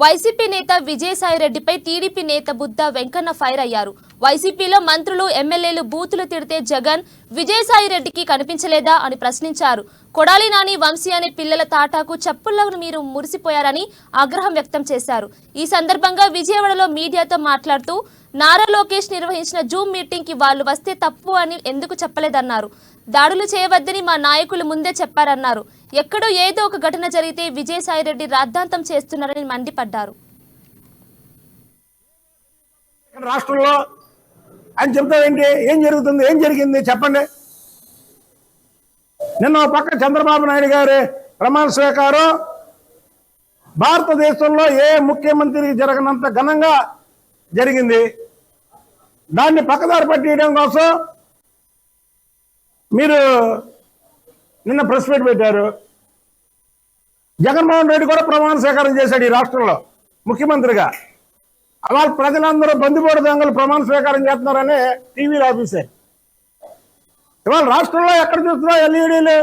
YCP నేత విజయసాయిరెడ్డిపై TDP నేత Buddha Venkanna fire అయ్యారు. వైసీపీలో మంత్రులు ఎమ్మెల్యేలు బూతులు తిడితే జగన్ విజయసాయిరెడ్డికి కనిపించలేదా అని ప్రశ్నించారు. కొడాలి నాని, వంశీ అనే పిల్లల తాటాకు చెప్పుల్లో మీరు మురిసిపోయారని ఆగ్రహం వ్యక్తం చేశారు. ఈ సందర్భంగా విజయవాడలో మీడియాతో మాట్లాడుతూ నారా లోకేష్ నిర్వహించిన జూమ్ మీటింగ్ కి వాళ్ళు వస్తే తప్పు అని ఎందుకు చెప్పలేదన్నారు. దాడులు చేయవద్దని మా నాయకులు ముందే చెప్పారన్నారు. ఎక్కడో ఏదో ఒక ఘటన జరిగితే విజయసాయిరెడ్డి రాద్ధాంతం చేస్తున్నారని మండిపడ్డారు. రాష్ట్రంలో అని చెప్తారేంటి? ఏం జరుగుతుంది, ఏం జరిగింది చెప్పండి. నిన్న పక్క చంద్రబాబు నాయుడు గారి ప్రమాణ స్వీకారం భారతదేశంలో ఏ ముఖ్యమంత్రికి జరగనంత ఘనంగా జరిగింది. దాన్ని పక్కదారి పట్టియడం కోసం మీరు నిన్న ప్రెస్ మీట్ పెట్టారు. జగన్మోహన్ రెడ్డి కూడా ప్రమాణ స్వీకారం చేశాడు ఈ రాష్ట్రంలో ముఖ్యమంత్రిగా. అలా ప్రజలందరూ బందిపోటు దొంగలు ప్రమాణ స్వీకారం చేస్తున్నారని టీవీలో ఆఫీసే. ఇవాళ రాష్ట్రంలో ఎక్కడ చూస్తున్నా ఎల్ఈడీలు.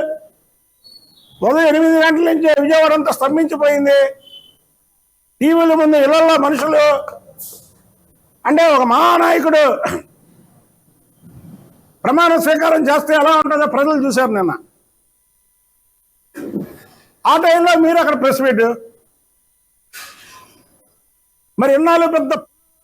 ఉదయం 8 గంటల నుంచి విజయవాడ అంతా స్తంభించిపోయింది. టీవీల ముందు ఇళ్లలో మనుషులు అంటే ఒక మహానాయకుడు ప్రమాణ స్వీకారం చేస్తే ఎలా ఉంటుందో ప్రజలు చూశారు నిన్న. ఆ టైంలో మీరు అక్కడ ప్రెస్ మీట్. మరి ఇన్నాళ్ళు పెద్ద